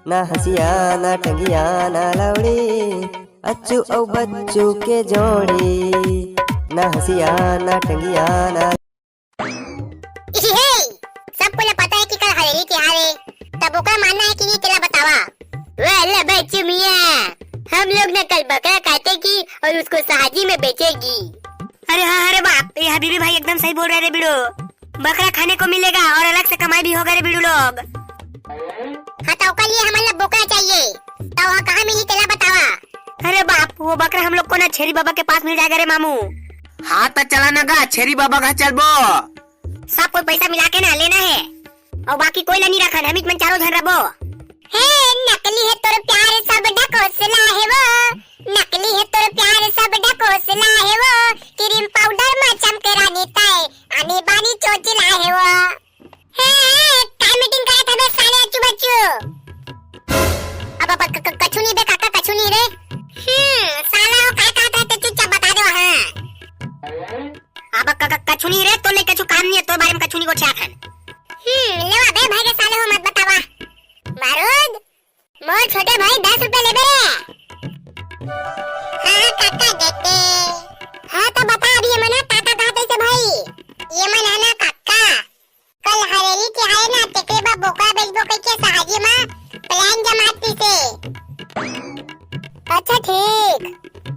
ना हसिया ना टंगिया ना लवड़ी, अच्छू औ बच्चू के जोड़ी, ना हसिया ना टंगिया ना। सबको पता है कि कल हवेली त्योहार है, तब ओकरा मानना है कि नहीं तेरा बतावा। वाला बच्चू मियां, हम लोग ने कल बकरा काटेगी और उसको सहाजी में बेचेगी। अरे हाँ, अरे बाप, ये हबीबी भाई एकदम सही बोल रहे रे बिड़ू। बकरा खाने को मिलेगा और अलग से कमाई भी होगा रे बिड़ू लोग। हाँ तो ओकर लिए हमारे बोकरा चाहिए, तो वहाँ कहाँ मिली तेरा बतावा। अरे बाप, वो बकरा हम लोग को ना छेरी बाबा के पास मिल जाएगा रे मामू। हाँ तो चला ना गा छेरी बाबा का चलबो। सब कोई पैसा मिला के ना लेना है और बाकी कोई नहीं रखा, हम मन चारों जन रबो। हे नकली है तोर प्यार सब ढकोसला है वो, नकली है तोर प्यार सब ढकोसला है वो, क्रीम पाउडर में चमकरानी ताए आनी बानी चोचला है वो। हे काय मीटिंग करत हबे साले अच्चू बच्चू। अब कछुनी बे काका कछुनी रे। साला हो काय कहता है तो चुपचाप बता दो। हाँ अब कछुनी रे तो ले कछु काम नहीं है तो बारे में कछुनी को छा खान। ले अबे भाई के साले हो मत बतावा। मारूद मोर छोटे भाई 10 रुपए ले बे। हाँ काका देते। हाँ तो बता अब ये मना काका कहते से भाई। ये मना ना काका, कल हवेली के आए ना तेकरे बा बोकरा बेचबो कह के सहाजी में प्लान जमाती से। अच्छा ठीक,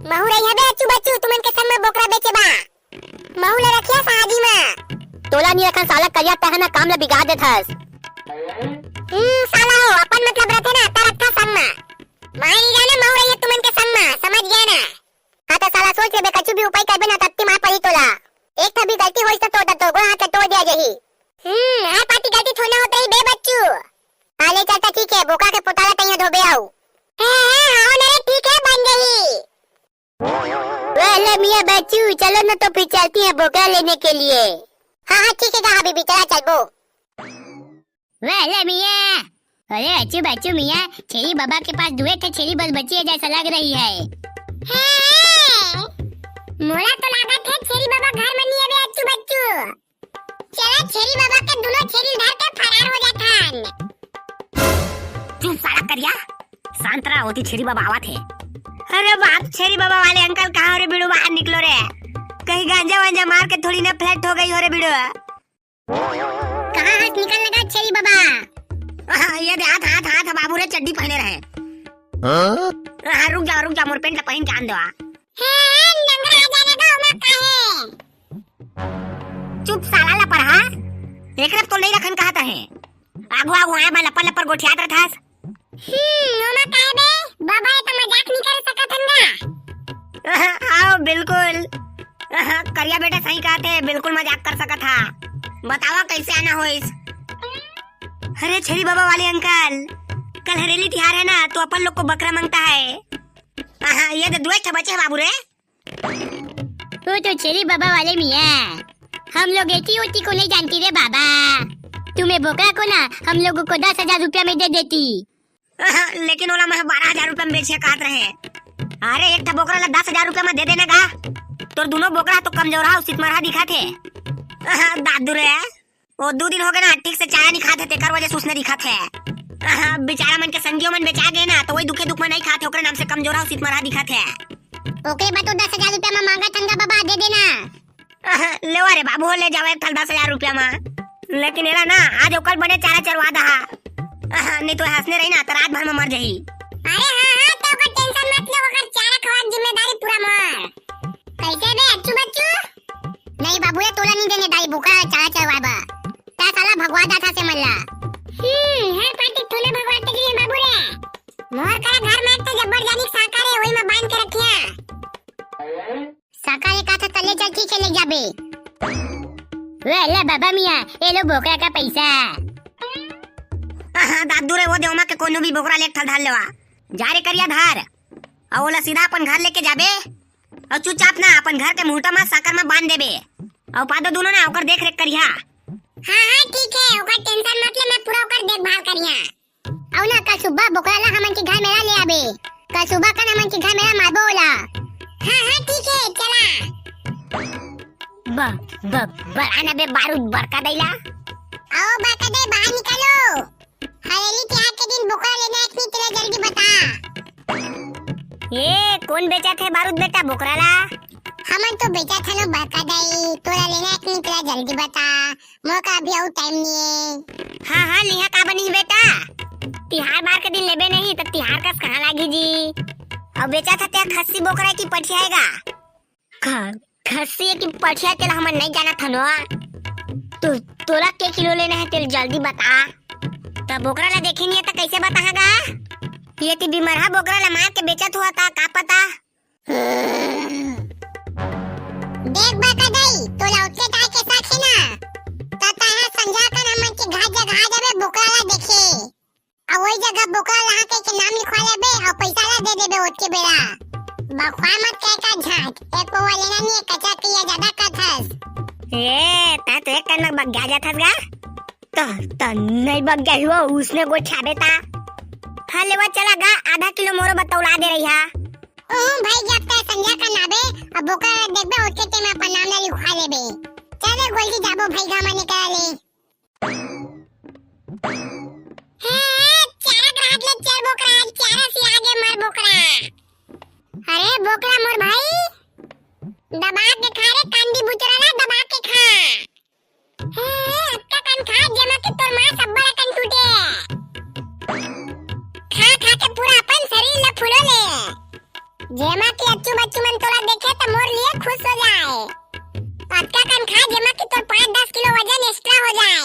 महू रही है बे अच्चू बच्चू तुमन के संग में बोकरा बेचे बा। महू ले रखिया सहाजी में। तोला नहीं रखन साला करिया तहना काम ले बिगाड़ देथस। साला हो अपन मतलब रहते ना तरक्का संग में। मां नहीं जाने महू रही है तुमन के संग में, समझ गया ना। हाँ तो साला सोच ले बे कछु भी उपाय करबे ना तत्ती मार पड़ी तोला। एक था भी गलती होई तो गो हाथ तोड़ दिया जही। हर पार्टी गलती थोड़ा होता ही बे बच्चू। हाले चलता ठीक है, बोका के पोताला तैया धोबे आऊ। हां ना ठीक है बन गई। वाला मियां बच्चू चलो ना तो फिर चलती है बोकरा लेने के लिए। हाँ ठीक है कहा बीबी चला चलबो। वाला मियां, अरे अच्चू बच्चू मियां, छेरी बाबा के पास दुए थे छेरी बस बची है जैसा लग रही है। मोला तो लागत है छेरी बाबा घर में नहीं है बे अच्चू बच्चू। चला छेरी बाबा के दोनों छेरी उधर के फरार हो जाथन। चुप साला करिया, शांत रहा, होती छेरी बाबा आवत है। अरे बाप, छेरी बाबा वाले अंकल कहाँ हो रे बिड़ू, बाहर निकलो रे। कहीं गांजा वांजा मार के थोड़ी ना फ्लैट हो गई हो रे बिड़ू। कहाँ हाथ निकल लगा छेरी बाबा। ये दे हाथ हाथ हाथ बाबू रे चड्डी पहने रहे। हाँ रुक जा मोर पेंट पहन के आन दो। नंगा जाने का उमा काहे। चुप साला ला पढ़ा, एक रफ तो नहीं रखन कहता है। आगो आया मैं लपर लपर गोठियात रहथास। उमा काहे बे, बाबा ये तो मजाक नहीं कर सकत हन। आओ बिल्कुल, करिया बेटा सही कहते, बिल्कुल मजाक कर सकत था। बतावा कैसे आना होइस। अरे छेरी बाबा वाले अंकल, कल हरेली त्योहार है ना तो अपन लोग को बकरा मांगता है। ये तो दुए बचे बाबू रे। वो तो छेरी बाबा वाले मियां, हम लोग एटी ओटी को नहीं जानती रे बाबा। तुम्हें बोकरा को ना हम लोगों को 10,000 रुपया में दे देती। लेकिन ओला मैं 12,000 रुपया में बेचे कहत रहे। अरे एक था बोकरा ला 10,000 रुपया में दे देने का। तो दोनों बोकरा तो कमजोरा सितमरहा दिखा थे। दादू रे, वो 2 दिन हो गए ना ठीक से चाय नहीं खाते थे, कर वजह से उसने दिखा थे। बेचारा मन के संगियों मन बेचा गए ना तो वही दुखे दुख में नहीं खाते, ओकरे नाम से कमजोरा सितमरहा दिखा थे। ओके बा तो 10,000 रुपया में मांगा थंगा बाबा दे देना। ले रे बाबू ले जावे थल 10,000 रुपया में। लेकिन एला ना आज ओकल बने चारा चरवा दहा, नहीं तो हंसने रही ना तो रात भर में मर जाही। अरे हाँ तो ओकर टेंशन मत लो, ओकर चारा खवाक जिम्मेदारी पूरा मोर। कैसे बे अच्चू बच्चू। नहीं बाबू ये तोला नहीं देने दाई भूखा चारा चरवाबा। ता साला भगवा दाथा से मल्ला। हर पार्टी तोले भगवाते के लिए बाबू रे। मोर करा घर में तो जब्बर जानी साकारे ओई में बांध के रखिया। साकारे का था तले चल ठीक चले जाबे। वेला बाबा मियां ये लो बोकरा का पैसा। दादू रे वो देवमा के कोनो भी बोकरा लेक थल धार लेवा। जा रे करिया धार और ओला सीधा अपन घर लेके जाबे और चुपचाप ना अपन घर के मुहटा में साकर में बांध देबे और पादो दोनों ना ओकर देख रेख करिया। हाँ ठीक है, ओकर टेंशन मत ले, मैं पूरा ओकर देखभाल करिया। औ ना कल सुबह बोकरा ला हमन के घर मेरा ले आबे। कल सुबह का हमन के घर मेरा मारबो ओला। हाँ ठीक है चला। बराना बे बारूद बरका दैला। आओ बरका दे बाहर निकलो। हवेली तिहार के दिन बोकरा लेना है कि नहीं तेरा जल्दी बता। ये कौन बेचा थे बारूद बेटा बोकरा ला? हमन तो बेचा था ना बड़का दाई, तोरा लेना है कि नहीं तेरा जल्दी बता, मौका अभी और टाइम नहीं है। हाँ हाँ लिहा का बनी बेटा, तिहार बार के दिन लेबे नहीं तो तिहार कस कहाँ लागी जी। और बेचा था त्या खस्सी बोकरा की पठियाएगा? खस्सी की पठिया तेला हमन नहीं जाना था ना। तो तोला के किलो लेना है तेल जल्दी बता। तब बोकरा ला देखे नहीं है तो कैसे बताएगा? ये ती बीमारा बोकरा ला मार के बेचत हुआ था का पता। देख बड़का दाई, तोला उठके ताय के साथ है ना, तता है संजा कर हमन के घर जगह जाबे बोकरा ला देखे। और वही जगह बोकरा ला के नाम लिखवा लेबे और पैसा ला दे देबे ओत के बेरा। बखवा मत कह का झाट, एक पौवा लेना नहीं है, कच्चा किया ज्यादा कथस। ए ता तो एक टन बग गया था गा। तो नहीं बग गया हुआ उसने को छाबे ता। हाँ लेवा चला गा, आधा किलो मोरो बतौला दे रही है। भाई जब तक संजा का नाबे अब बोकरा देखबे ओके ते में अपन नाम ला लिखवा लेबे। चले गोल्डी जाबो भाई गामा निकल ले। हे चारा ग्राहक ले चार बोकरा, चारा से आगे मर बोकरा। अरे बोकरा मोर भाई, दबा के खा रे कांदी बुचरा ला, दबा के खा। हे अक्का कान खा जमा के तोर मां सब बड़ा कान टूटे। खा खा के पूरा अपन शरीर ला फुलो ले। जेमा की अच्छू बच्चू मन तोला देखे तो मोर लिए खुश हो जाए। अक्का कान खा जेमा की तोर 5-10 किलो वजन एक्स्ट्रा हो जाए।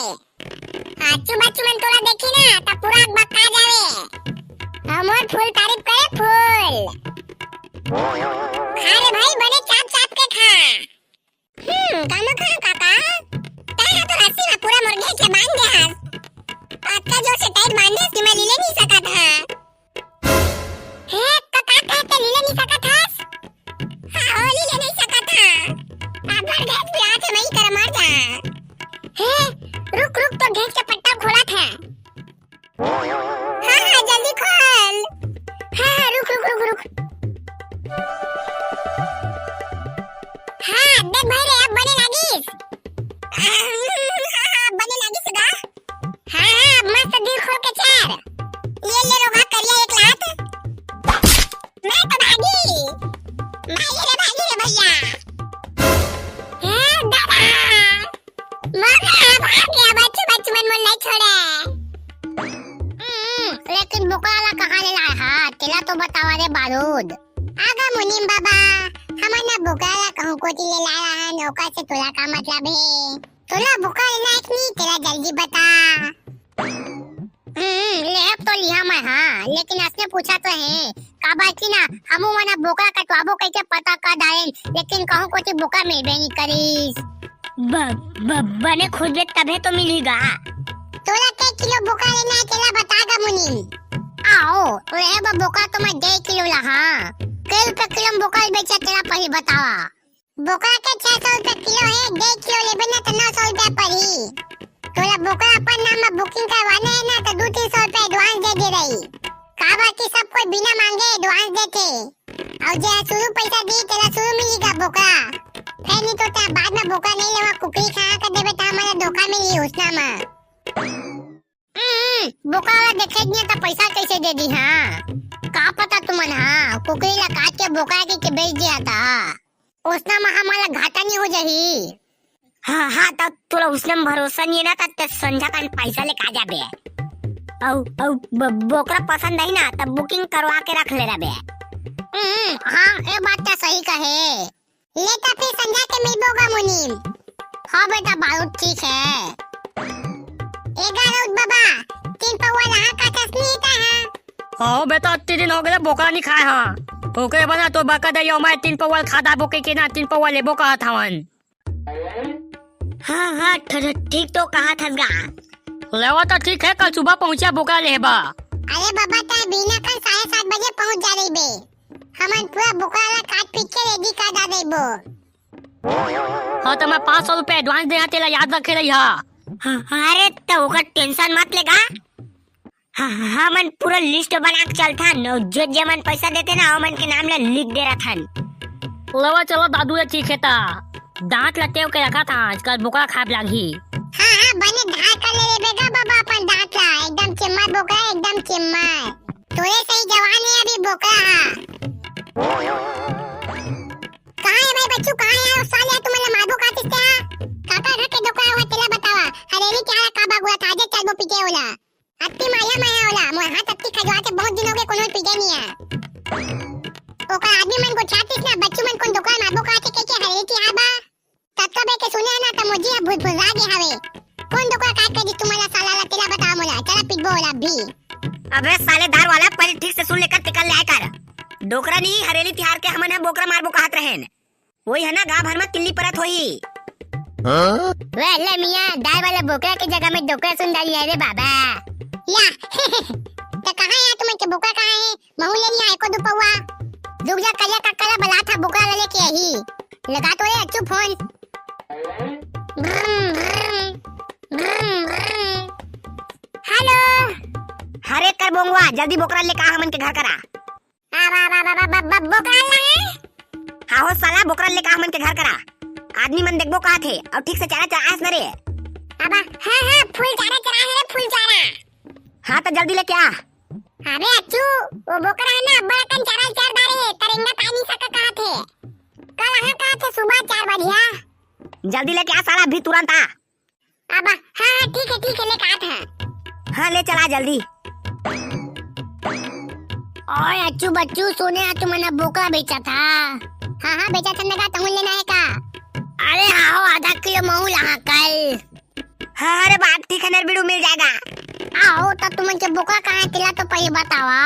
अच्छू बच्चू मन तोला देखी ना तो पूरा बक्का जावे। मोर फूल तारीफ करे फूल। खा रे भाई बड़े चाप चाप के खा। कामा खा काका, ताया तो रस्सी में पूरा मुर्गे के बांध दे हां। अक्का जो से टाइट बांधे कि मैं ले नहीं सका था। हे काका कहते ले नहीं सका था। हां ले नहीं सका था। अब भर गैस पे आके मैं कर मार जा। हे रुक रुक तो गैस का पट्टा खोला था। हां जल्दी खोल। हां रुक रुक रुक रुक। हाँ देख भाई रे अब बने लागिस। बने लागिस गा। हाँ मस्त दिल खोल के चार। ये ले रोगा करिया एक लात। मैं तो भागी। भागी रे भैया। दादा मगर भाग गया, बच्चू मन नहीं छोड़े। लेकिन बोकरा ला कहाँ ले लाया? हाँ तेला तो बतावा रे बारूद। आगा मुनीम बाबा, हमने बोकरा ला कहूँ कोटी ले लाया है, नौका से तोला का मतलब है? तोला बोकरा लेना है कि नहीं तेरा जल्दी बता। ले तो लिया मैं। हाँ लेकिन असने पूछा तो है का बात की ना, हमू मना बोकरा कटवाबो कैसे पता का डाले, लेकिन कहूँ कोटी बोकरा मिलबे नहीं करीस। बने खुद बे तबे तो मिलेगा। तोला के किलो बोकरा लेना है तेरा बतागा मुनीम। आओ रे बोकरा तो मैं 1.5 किलो ला। हाँ कई रुपए किलो बोकरा बेचा तेरा पहले बतावा। बोकरा के 600 रुपए किलो है, 1.5 किलो लेबे ना तो 900 रुपए पड़ी। तोला बोकरा अपन नाम में बुकिंग करवाने है ना तो 200-300 रुपए एडवांस दे रही। का बाकी सब कोई बिना मांगे एडवांस देते। और जे शुरू पैसा दी तेरा शुरू मिलेगा बोकरा। फिर नहीं तो ता बाद में बोकरा नहीं लेवा कुकरी खा कर देबे ता हमारा धोखा मिली उसना में। बोकरा देखे नहीं तो पैसा कैसे दे दी? हाँ का पता तुमन? हाँ कुकरी ला काट के बोकरा के बेच दिया था, उसना में हमारा घाटा नहीं हो जाही। हाँ हाँ तब तोला उसने भरोसा नहीं है ना तब संझा का पैसा ले का जाबे। औ बोकरा पसंद आई ना तब बुकिंग करवा के रख ले रबे। हाँ ये बात तो सही कहे। ले तो फिर संझा के मिलबोगा मुनीम। हाँ बेटा बारूद ठीक है। राउत बाबा 3 पौवा लहा का तस्नी था। हाँ बेटा 3 दिन हो गए बोकरा नहीं खाए। हाँ ओके बना तो बका दे मैं 3 पौवा खाता बोके के ना 3 पौवा लेबो कहा था वन। हाँ हाँ ठीक तो कहा था गा। लेवा तो ठीक है, कल सुबह पहुंचा बोकरा लेबा। अरे बाबा ता बिना कल 7:30 बजे पहुंच जा रही बे। हमन पूरा बोकरा ला काट पीट के रेडी कर दा देबो। हाँ तो मैं 500 रुपए एडवांस देना तेला याद रखे रही। हाँ अरे तो ओकर टेंशन मत लेगा। हाँ मन पूरा लिस्ट बना के चलता न, जो मन पैसा देते ना वो मन के नाम ला लिख दे रहा था। लेवा चलो दादू ये ठीक है ता दांत लटेव के रखा था, आजकल बोकरा खाब लागी। हाँ बने धार कर ले बेगा बाबा अपन दांत ला एकदम चमक बोकरा एकदम चिम्मा तोरे सही जवान है अभी बोकरा। कहाँ है भाई बच्चू, कहाँ है उस साले तुम्हारे मारबो काटिस क्या काका घर के डोका हुआ तेला बतावा हरेली क्या का बागुआ था जे चलबो पीके होला अत्ती माया होला मोर हाथ अत्ती खजवाते बहुत दिन हो गए कोनो पीके नहीं है ओका आदमी मन को छातीस ना बच्चू मन को डोका मारबो काटे के हरेली की आबा तत्का बे के सुने ना त मुझे भूत भुला गे हवे कौन डोका काट के दी तुम्हारा साला ला तेला बता मोला चला पिटबो होला भी। अबे सालेदार वाला पहले ठीक से सुन लेकर टिकल ले कर डोकरा नहीं हरेली तिहार के हमन है बोकरा मारबो कहत रहेन वही है ना गांव भर में तिल्ली परत होई। वे ले मियां दाल वाला बोकरा के जगह में डोकरा सुन डाली है रे बाबा या तो कहां है तुम्हें के बोकरा कहां है महू ले लिया एको दुपवा रुक जा कलिया कक्कला बला था बोकरा ले के ही लगा तो ये अच्छू फोन हेलो हरे कर बोंगवा जल्दी बोकरा ले कहा हमन के घर करा। बोकरा ला है हाँ हो साला बोकरा ले कहा हमन के घर करा आदमी मन देखबो कहा थे और ठीक से चारा चरास न रे। अबा हां फूल चारा चरा है फूल चारा। हाँ तो जल्दी लेके आ। अबे अच्छू वो बोकरा है ना बड़ा कन चारा चर दारे तरेंगा पानी सका कहा थे कल हां कहा थे सुबह 4 बजे जल्दी लेके आ साला अभी तुरंत आ। अबा हां ठीक है लेके आता है। हाँ ले चला जल्दी। ओए अच्छू बच्चू सुने आ तुमने बोकरा बेचा था। हाँ बेचा था नगा तुम लेना है का अरे हाँ आधा किलो महू लहा कल। हाँ अरे बात ठीक है नरबिड़ू मिल जाएगा। आओ तो तुम के बोकरा कहाँ है तिला तो पहले बतावा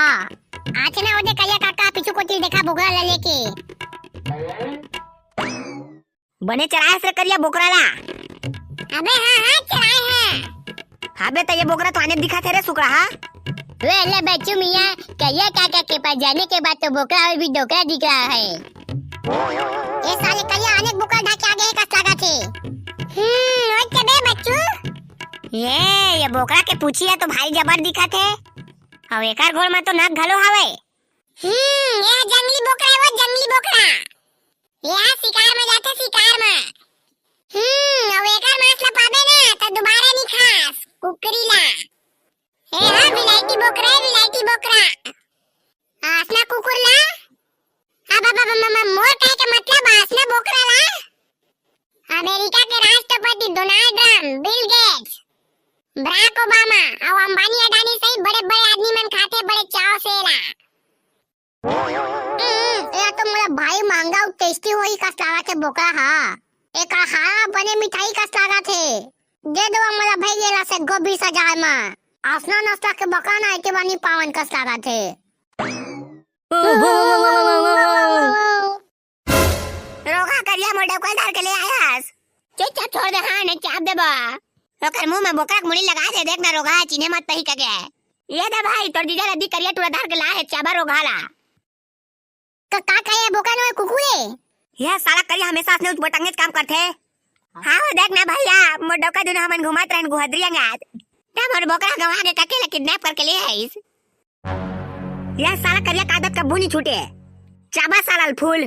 आज ना ओदे कलिया काका पीछू को तिल देखा बोकरा ले लेके बने चराए से करिया बोकरा ला। अबे हाँ चराए हैं। हाँ बे तो ये बोकरा तो आने दिखा थे रे सुकरा। हाँ वे ले बच्चू मियां कलिया काका के पास जाने के बाद तो बोकरा और भी डोकरा दिख रहा है। ये साले कलिया अनेक बोकरा ढाके आगे कस लगा थे। ओए बे बच्चू ये बोकरा के पूछी है तो भाई जबर दिखा थे और एकर घोड़ में तो नक घलो हवे। ये जंगली बोकरा है वो जंगली बोकरा ये शिकार में जाते शिकार में। अब एकर मांस ला पाबे ना तो दोबारा नहीं खास कुकरी ला। ए हां विलायती बोकरा आसना कुकुर ला। अब मोर कहे के मतलब आसना बोकरा ला। अमेरिका के राष्ट्रपति Donald Trump Bill Gates Barack Obama और अंबानी अडानी सहित बड़े आदमी मन खाते बड़े चाव से ला। या तो मोला भाई मांगा टेस्टी होई कस लागा थे बोकरा हा एक हा बने मिठाई कस लागा थे दे दो मोला भाई गेला से गोभी सजाए में आसना नाश्ता के बकाना के बानी पावन कस लागा थे। रोका करिया मोड़ को धर के ले आयास चुपचाप छोड़ दे हां ने चाप दे बा ओकर मुंह में बोकरा मुड़ी लगा दे देखना रोगा चीने मत पही के ये दे भाई तोर जीजा रद्दी करिया टूरा धर के ला है चाबा रोगाला का कहे बोका नो कुकुरे ये साला करिया हमेशा अपने उस बटंगे काम करते। हाँ देखना भैया मोर डोका दुनो हमन घुमात रहन गुहदरिया गात तब मोर बोकरा गवा के टकेला किडनैप करके ले आइस। ये साला करिया का आदत कबू नहीं छूटे चाबा साला फूल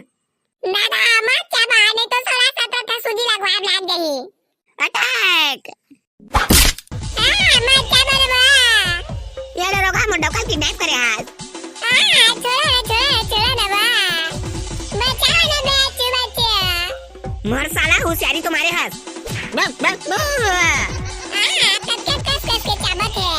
दादा मत चाबा नहीं तो साला सता था सूजी लगवा लाग गई अटैक मत चाबा रे बा ये ले रोगा मोर डोका किडनैप करे आज छोड़ा ना बा बचा ना बच्चा मोर साला होशियारी तुम्हारे हाथ कस के चाबा थे